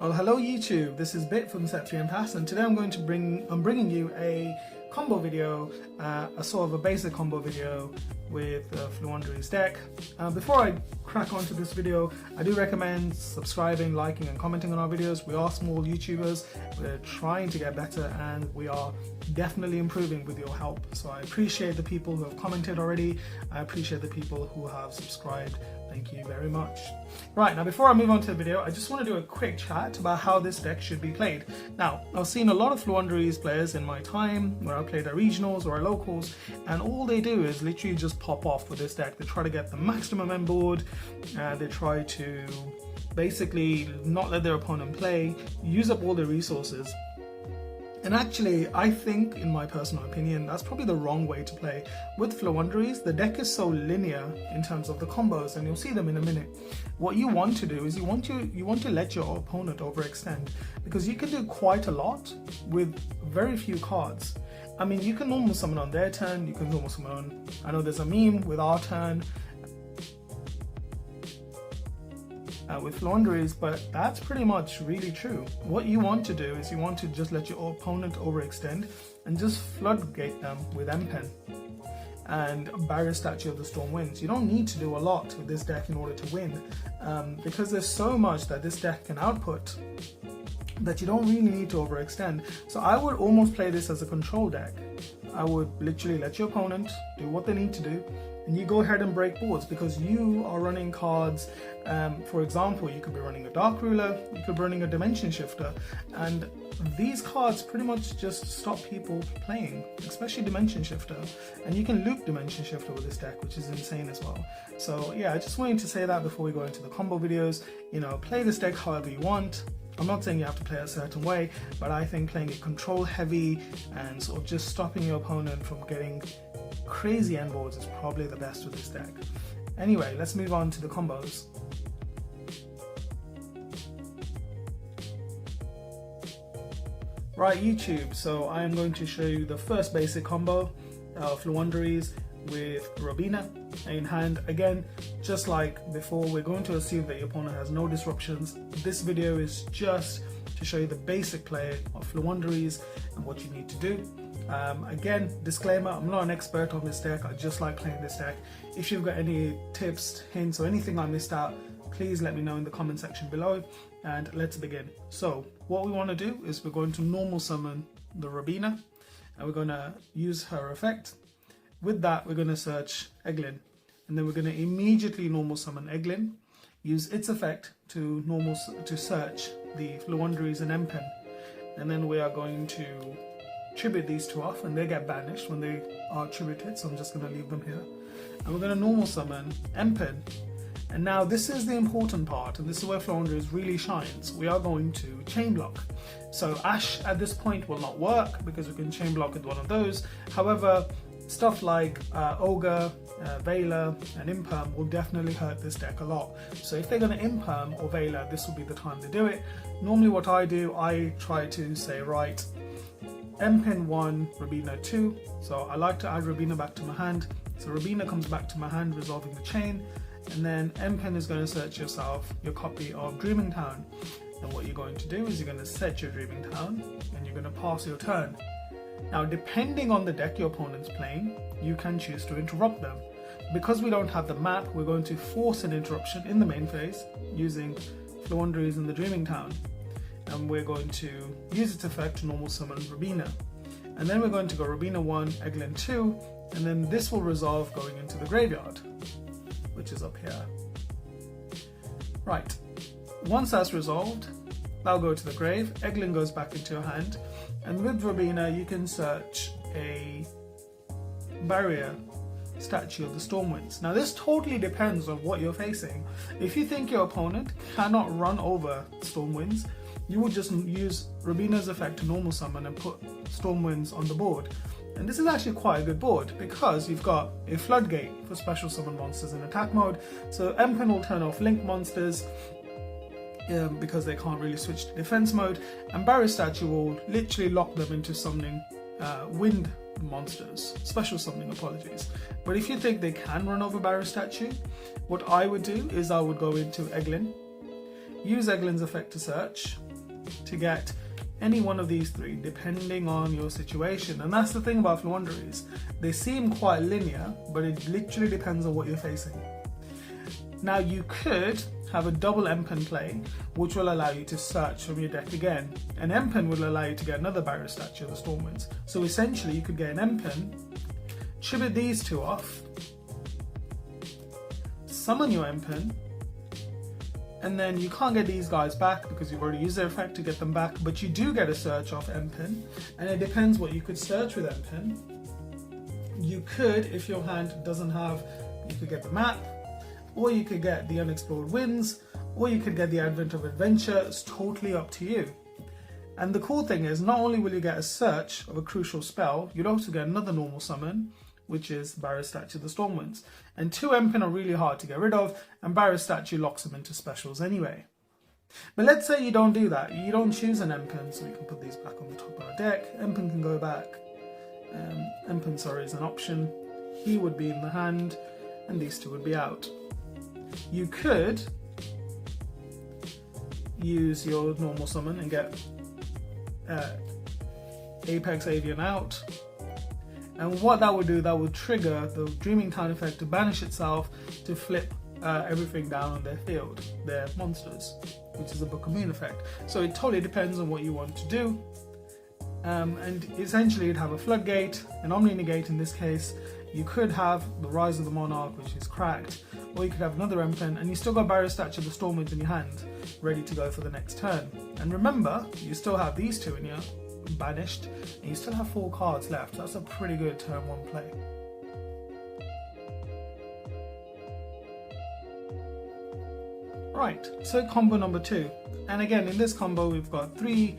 Well, hello YouTube. This is Bit from Set 3 and Pass, and today I'm bringing you a combo video, a sort of a basic combo video with Floowandereeze deck. Before I crack onto this video, I do recommend subscribing, liking and commenting on our videos. We are small YouTubers, we're trying to get better and we are definitely improving with your help. So I appreciate the people who have commented already, I appreciate the people who have subscribed. Thank you very much. Right, now before I move on to the video, I just want to do a quick chat about how this deck should be played. Now, I've seen a lot of Floowandereeze players in my time where I played at regionals or at locals, and all they do is literally just pop off with this deck. They try to get the maximum on board, they try to basically not let their opponent play, use up all their resources. And actually, I think, in my personal opinion, that's probably the wrong way to play. With Floowandereeze, the deck is so linear in terms of the combos, and you'll see them in a minute. What you want to do is you want to let your opponent overextend, because you can do quite a lot with very few cards. I mean, you can normal summon on their turn, you can normal summon on, I know there's a meme with our turn, with Floowandereeze, but that's pretty much really true. What you want to do is you want to just let your opponent overextend and just floodgate them with M-Pen and Barrier Statue of the Storm Winds. You don't need to do a lot with this deck in order to win, because there's so much that this deck can output that you don't really need to overextend. So I would almost play this as a control deck. I would literally let your opponent do what they need to do, and you go ahead and break boards, because you are running cards. For example, you could be running a Dark Ruler, you could be running a Dimension Shifter, and these cards pretty much just stop people playing, especially Dimension Shifter. And you can loop Dimension Shifter with this deck, which is insane as well. So yeah, I just wanted to say that before we go into the combo videos. You know, play this deck however you want. I'm not saying you have to play a certain way, but I think playing it control heavy and sort of just stopping your opponent from getting crazy end boards is probably the best with this deck. Anyway, let's move on to the combos. Right, YouTube, so I am going to show you the first basic combo of Floowandereeze with Robina in hand. Again, just like before, we're going to assume that your opponent has no disruptions. This video is just to show you the basic play of Floowandereeze and what you need to do. Again, disclaimer, I'm not an expert on this deck, I just like playing this deck. If you've got any tips, hints or anything I missed out, please let me know in the comment section below, and let's begin. So what we want to do is we're going to normal summon the Robina, and we're going to use her effect. With that, we're going to search Eglin, and then we're going to immediately normal summon Eglin, use its effect to search the Floowandereeze and M-Pen, and then we are going to tribute these two off, and they get banished when they are tributed, so I'm just going to leave them here. And we're going to normal summon M-Pen. And now this is the important part, and this is where Floowandereeze really shines. We are going to chain block. So Ash at this point will not work because we can chain block with one of those. However, stuff like Ogre, Veiler and Imperm will definitely hurt this deck a lot. So if they're going to Imperm or Veiler, this will be the time to do it. Normally what I do, I try to say, right, M-Pen 1, Robina 2. So I like to add Robina back to my hand. So Robina comes back to my hand, resolving the chain. And then M-Pen is going to search yourself your copy of Dreaming Town. And what you're going to do is you're going to set your Dreaming Town and you're going to pass your turn. Now, depending on the deck your opponent's playing, you can choose to interrupt them. Because we don't have the map, we're going to force an interruption in the main phase using Floowandereeze in the Dreaming Town. And we're going to use its effect to normal summon Robina. And then we're going to go Robina 1, Eglin 2, and then this will resolve going into the graveyard, which is up here. Right, once that's resolved, that'll go to the grave, Eglin goes back into your hand, and with Robina you can search a Barrier Statue of the Storm Winds. Now this totally depends on what you're facing. If you think your opponent cannot run over Storm Winds, you would just use Robina's effect to normal summon and put Storm Winds on the board. And this is actually quite a good board because you've got a floodgate for special summon monsters in attack mode. So M-Pen will turn off link monsters because they can't really switch to defense mode, and Barrier Statue will literally lock them into summoning wind monsters, special summoning, apologies. But if you think they can run over Barrier Statue, what I would do is I would go into Eglin, use Eglin's effect to search, to get any one of these three depending on your situation. And that's the thing about Floowandereeze. They seem quite linear, but it literally depends on what you're facing. Now you could have a double M-Pen play, which will allow you to search from your deck again. An M-Pen will allow you to get another Barrier Statue of the Stormwinds. So essentially you could get an M-Pen, tribute these two off, summon your M-Pen, and then you can't get these guys back because you've already used their effect to get them back, but you do get a search off M-Pen, and it depends what you could search with M-Pen. You could, if your hand doesn't have, you could get the map, or you could get the Unexplored Winds, or you could get the Advent of Adventure. It's totally up to you. And the cool thing is, not only will you get a search of a crucial spell, you'd also get another normal summon, which is Barrier Statue of the Stormwinds. And 2 M-Pen are really hard to get rid of, and Barrier Statue locks them into specials anyway. But let's say you don't do that. You don't choose an M-Pen, so we can put these back on the top of our deck. M-Pen can go back. M-Pen, sorry, is an option. He would be in the hand, and these two would be out. You could use your normal summon and get Apex Avian out, and what that would do, that would trigger the Dreaming Town effect to banish itself to flip everything down on their field, their monsters, which is a Book of Moon effect. So it totally depends on what you want to do, and essentially you'd have a Floodgate, an Omni Negate in this case. You could have the Rise of the Monarch, which is cracked, or you could have another M-Pen, and you still got Barrier Statue of the Stormwinds in your hand, ready to go for the next turn. And remember, you still have these two in your banished, and you still have 4 cards left. That's a pretty good turn 1 play. Right, so combo number 2. And again, in this combo, we've got 3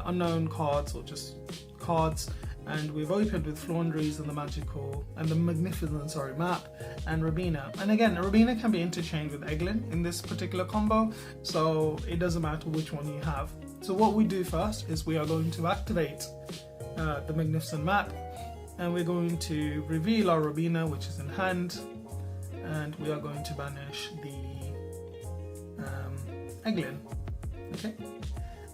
unknown cards, or just cards, and we've opened with Floowandereeze and the magical and the magnificent map, and Robina. And again, Robina can be interchanged with Eglin in this particular combo, so it doesn't matter which one you have. So what we do first is we are going to activate the magnificent map, and we're going to reveal our Robina, which is in hand, and we are going to banish the Eglin. Okay.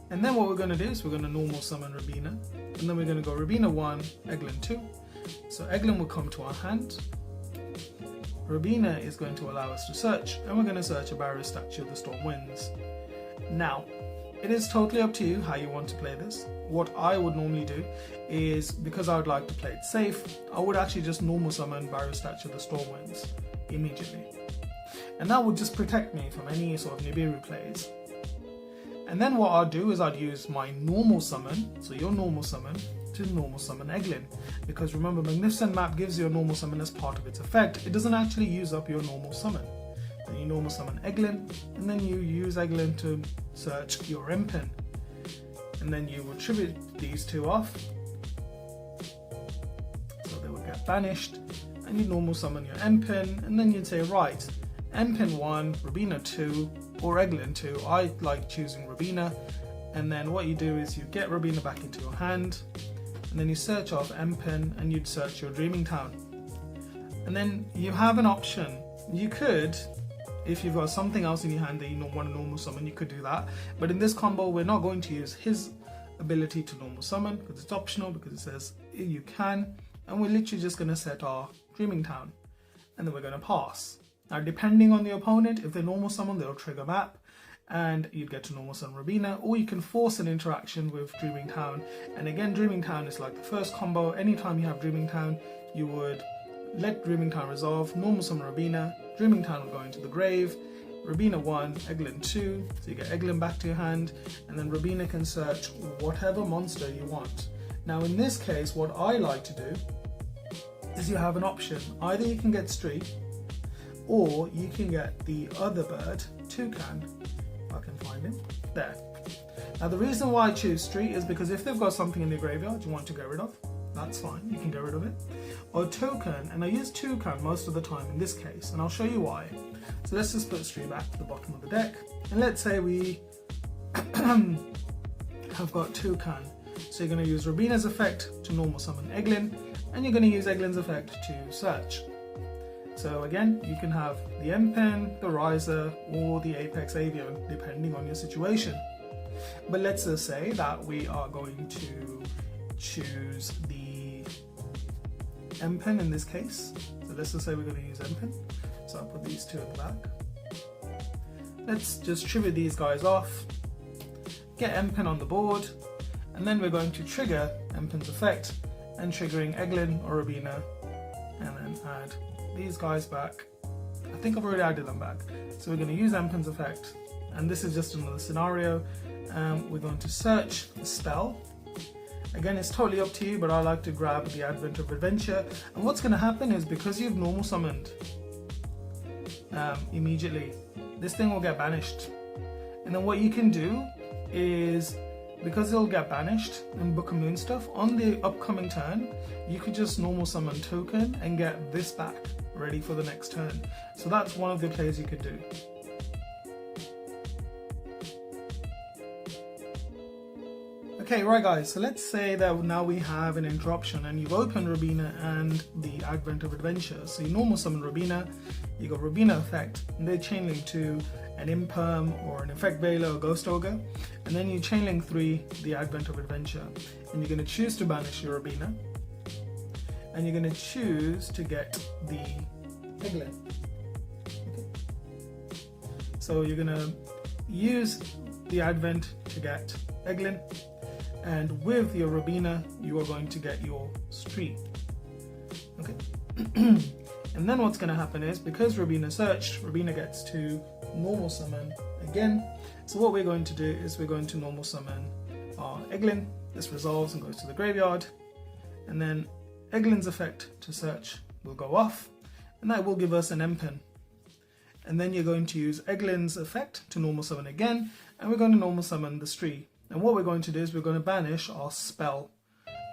And then what we're going to do is we're going to normal summon Robina, and then we're going to go Robina 1, Eglin 2. So Eglin will come to our hand. Robina is going to allow us to search, and we're going to search a Barrier Statue of the Stormwinds. Now, it is totally up to you how you want to play this. What I would normally do is, because I would like to play it safe, I would actually just normal summon Barrier Statue of the Stormwinds immediately. And that would just protect me from any sort of Nibiru plays. And then what I'd do is I'd use my normal summon, so your normal summon, to normal summon Eglin. Because remember, Magnificent Map gives you a normal summon as part of its effect. It doesn't actually use up your normal summon. Then you normal summon Eglin, and then you use Eglin to search your M-Pen. And then you will tribute these 2 off, so they will get banished. And you normal summon your M-Pen, and then you'd say, right, M-Pen 1, Robina 2, or Eglin 2. I like choosing Robina. And then what you do is you get Robina back into your hand, and then you search off M-Pen, and you'd search your Dreaming Town. And then you have an option. You could, if you've got something else in your hand that you don't want to normal summon, you could do that. But in this combo, we're not going to use his ability to normal summon because it's optional, because it says you can. And we're literally just going to set our Dreaming Town, and then we're going to pass. Now, depending on the opponent, if they normal summon, they'll trigger map, and you'd get to normal summon Robina, or you can force an interaction with Dreaming Town. And again, Dreaming Town is like the first combo. Anytime you have Dreaming Town, you would let Dreaming Town resolve, normal summon Robina, Dreaming Town will go into the grave, Robina 1, Eglin 2, so you get Eglin back to your hand, and then Robina can search whatever monster you want. Now in this case, what I like to do is you have an option. Either you can get Street, or you can get the other bird, Toucan, if I can find him, there. Now the reason why I choose Street is because if they've got something in the graveyard you want to get rid of, that's fine, you can get rid of it. Or Toucan, and I use Toucan most of the time in this case, and I'll show you why. So let's just put Street back to the bottom of the deck, and let's say we have got Toucan. So you're going to use Robina's effect to normal summon Eglin, and you're going to use Eglin's effect to search. So again, you can have the M-Pen, the Riser, or the Apex Avian, depending on your situation. But let's just say that we are going to choose the M pen in this case. So let's just say we're going to use M pen. So I'll put these two at the back. Let's just tribute these guys off, get M pen on the board, and then we're going to trigger M pen's effect and triggering Eglin or Robina, and then add these guys back. I think I've already added them back. So we're going to use M pen's effect, and this is just another scenario. We're going to search the spell. Again, it's totally up to you, but I like to grab the Advent of Adventure. And what's going to happen is, because you've normal summoned immediately, this thing will get banished. And then what you can do is, because it'll get banished and Book of Moon stuff, on the upcoming turn, you could just normal summon token and get this back ready for the next turn. So that's one of the plays you could do. Okay, right guys, so let's say that now we have an interruption and you've opened Robina and the Advent of Adventure. So you normal summon Robina, you got Robina effect, and they chain link to an Imperm or an Effect Veiler or Ghost Ogre, and then you chain link 3 the Advent of Adventure, and you're going to choose to banish your Robina, and you're going to choose to get the Eglin. Okay. So you're going to use the Advent to get Eglin, and with your Robina you are going to get your Street. Okay. And then what's going to happen is, because Robina searched, Robina gets to normal summon again. So what we're going to do is we're going to normal summon our Eglin. This resolves and goes to the graveyard, and then Eglin's effect to search will go off, and that will give us an M pen. And then you're going to use Eglin's effect to normal summon again, and we're going to normal summon the Stree. And what we're going to do is we're going to banish our spell,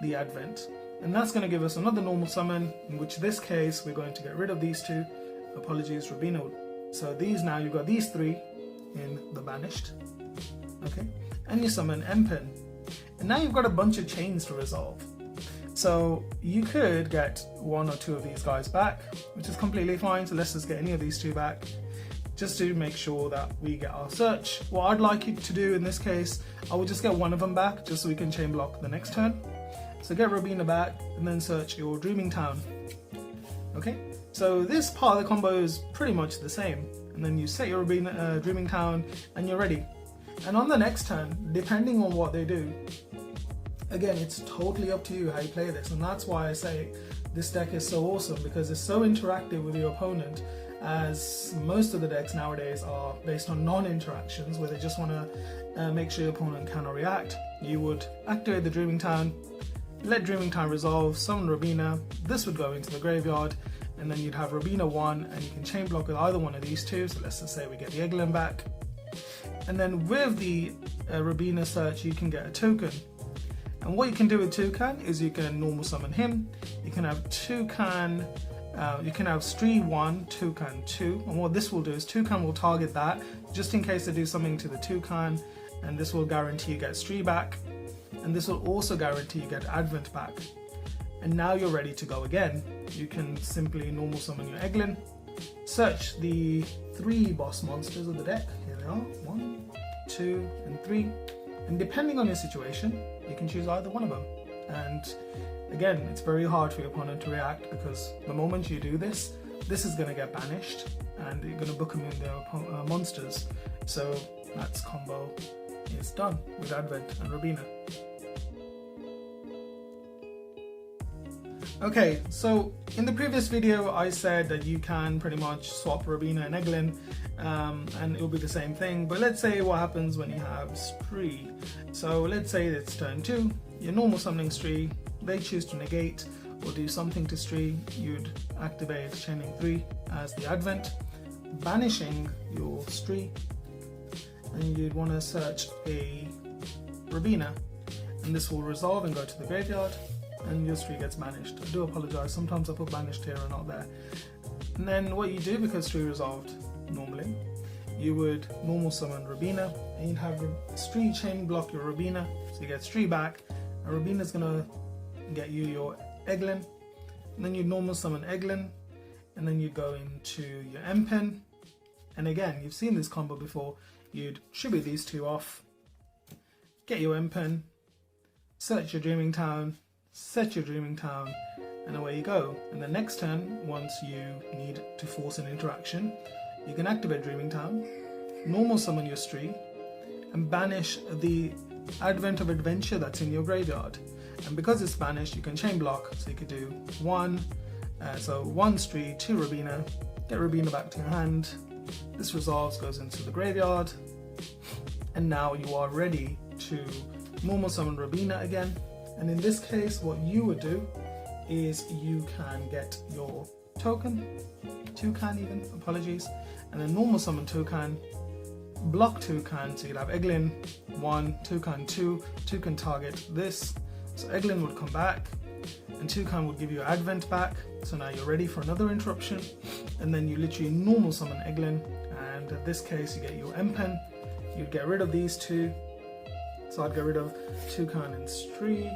the Advent. And that's going to give us another normal summon, in which this case we're going to get rid of these two. Apologies, Robina. So these, now you've got these 3 in the banished. Okay, and you summon M pen. And now you've got a bunch of chains to resolve. So you could get 1 or 2 of these guys back, which is completely fine. So let's just get any of these 2 back, just to make sure that we get our search. What I'd like you to do in this case, I would just get 1 of them back, just so we can chain block the next turn. So get Robina back, and then search your Dreaming Town. Okay, so this part of the combo is pretty much the same. And then you set your Robina, Dreaming Town, and you're ready. And on the next turn, depending on what they do, again, it's totally up to you how you play this. And that's why I say this deck is so awesome, because it's so interactive with your opponent, as most of the decks nowadays are based on non-interactions, where they just want to make sure your opponent cannot react. You would activate the Dreaming Town, let Dreaming Town resolve, summon Robina, this would go into the graveyard, and then you'd have Robina 1, and you can chain block with either one of these 2. So let's just say we get the Eglin back. And then with the Robina search, you can get a token. And what you can do with Toucan is you can normal summon him. You can have Toucan, you can have Stree 1, Toucan 2. And what this will do is Toucan will target that, just in case they do something to the Toucan, and this will guarantee you get Stree back. And this will also guarantee you get Advent back. And now you're ready to go again. You can simply normal summon your Eglin, search the 3 boss monsters of the deck. Here they are, 1, 2, and 3. And depending on your situation, you can choose either one of them. And again, it's very hard for your opponent to react, because the moment you do this, this is going to get banished, and you're going to Book of Moon their monsters. So that's combo is done with Advent and Robina. Okay, so in the previous video I said that you can pretty much swap Robina and Eglin, and it will be the same thing. But let's say what happens when you have Stree. So let's say it's turn 2, you're normal summoning Stree, they choose to negate or do something to Stree, you'd activate Chaining 3 as the Advent, banishing your Stree, and you'd want to search a Robina, and this will resolve and go to the graveyard, and your Stree gets banished. I do apologise, sometimes I put banished here and not there. And then what you do, because Stree resolved normally, you would normal summon Robina, and you'd have Stree chain block your Robina, so you get Stree back, and Robina's gonna get you your Eglin, and then you normal summon Eglin, and then you go into your M pen, and again, you've seen this combo before, you'd tribute these 2 off, get your M-Pen, search your dreaming town, set your dreaming town, and away you go. And the next turn, once you need to force an interaction, you can activate dreaming town, normal summon your Stree, and banish the Advent of Adventure that's in your graveyard. And because it's banished, you can chain block, so you could do one Stree, 2 Robina, get Robina back to your hand, this resolves, goes into the graveyard, and now you are ready to normal summon Robina again. And in this case, what you would do is you can get your token, toucan even, apologies, and then normal summon toucan, block toucan, so you'd have Eglin 1, toucan 2, toucan target this, so Eglin would come back, and toucan would give you Advent back, so now you're ready for another interruption, and then you literally normal summon Eglin, and in this case you get your M-Pen, you'd get rid of these two, so I'd get rid of toucan and Stree,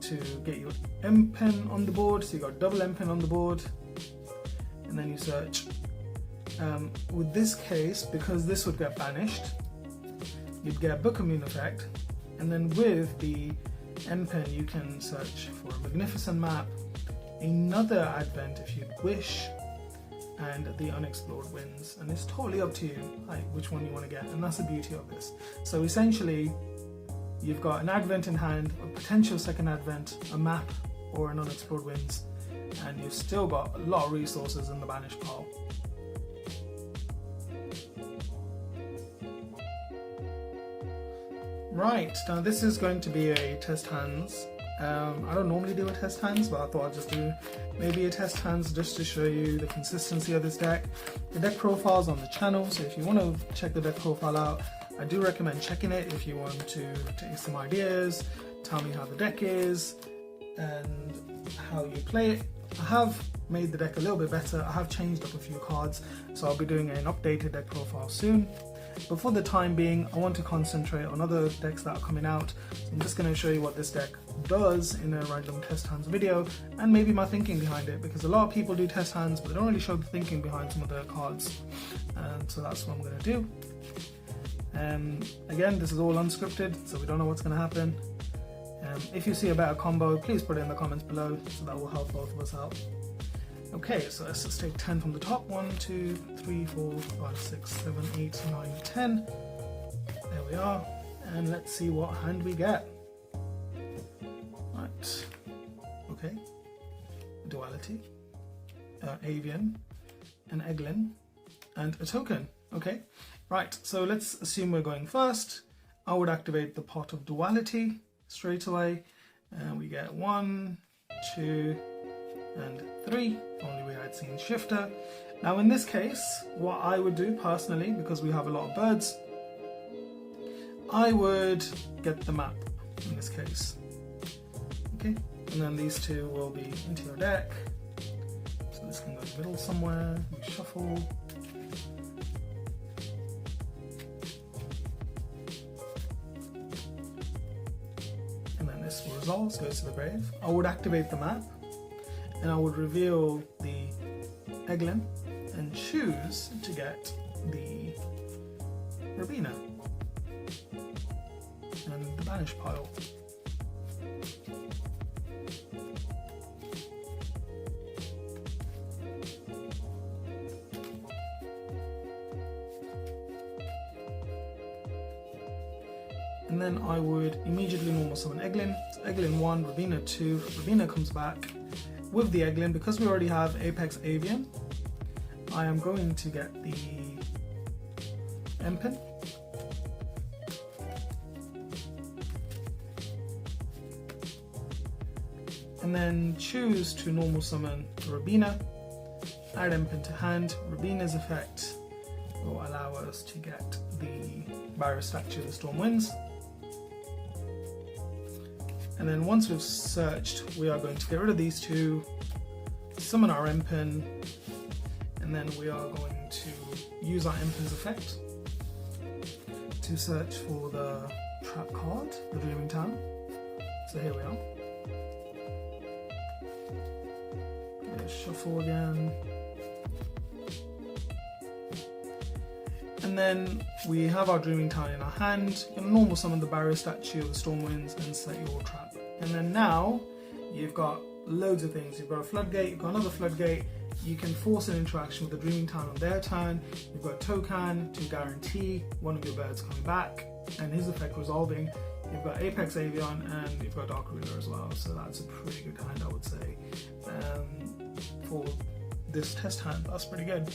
to get your M-Pen on the board, so you got double M-Pen on the board, and then you search. With this case, because this would get banished, you'd get Book of Moon effect, and then with the M-Pen you can search for a Magnificent Map, another Advent if you wish, and the Unexplored Winds, and it's totally up to you which one you want to get, and that's the beauty of this. So essentially you've got an Advent in hand, a potential second Advent, a map, or an Unexplored Winds, and you've still got a lot of resources in the banished pile. Right, now this is going to be a test hands. I don't normally do a test hands, but I thought I'd just do maybe a test hands just to show you the consistency of this deck. The deck profile's on the channel, so if you want to check the deck profile out, I do recommend checking it if you want to take some ideas, tell me how the deck is, and how you play it. I have made the deck a little bit better, I have changed up a few cards, so I'll be doing an updated deck profile soon. But for the time being, I want to concentrate on other decks that are coming out. So I'm just going to show you what this deck does in a random test hands video, and maybe my thinking behind it, because a lot of people do test hands but they don't really show the thinking behind some of the cards, and so that's what I'm going to do. Again, this is all unscripted, so we don't know what's going to happen. If you see a better combo, please put it in the comments below, so that will help both of us out. Okay, so let's just take 10 from the top. 1, 2, 3, 4, 5, 6, 7, 8, 9, 10. There we are. And let's see what hand we get. Right. Okay. Duality. Avian. An Eglin. And a token. Okay. Right, so let's assume we're going first. I would activate the Pot of Duality straight away. And we get 1, 2, and 3, if only we had seen Shifter. Now in this case, what I would do personally, because we have a lot of birds, I would get the map in this case. Okay, and then these two will be into your deck. So this can go in the middle somewhere, we shuffle. And then this resolves, goes to the grave. I would activate the map, and I would reveal the Eglin and choose to get the Robina and the banish pile. And then I would immediately normal summon Eglin. So Eglin 1, Robina 2, Robina comes back. With the Eglin, because we already have Apex Avian, I am going to get the M-Pen. And then choose to normal summon Robina, add M-Pen to hand. Robina's effect will allow us to get the Barrier Statue of the Storm Winds. And then once we've searched, we are going to get rid of these two, summon our M-Pen, and then we are going to use our M-Pen's effect to search for the trap card, the Dreaming Town. So here we are. Shuffle again. And And then we have our Dreaming Town in our hand. You can normal summon the barrier statue of the Stormwinds and set your trap. And then now you've got loads of things. You've got a floodgate, you've got another floodgate. You can force an interaction with the Dreaming Town on their turn. You've got Token to guarantee one of your birds coming back and his effect resolving. You've got Apex Avian and you've got Dark Ruler as well. So that's a pretty good hand, I would say, for this test hand. That's pretty good.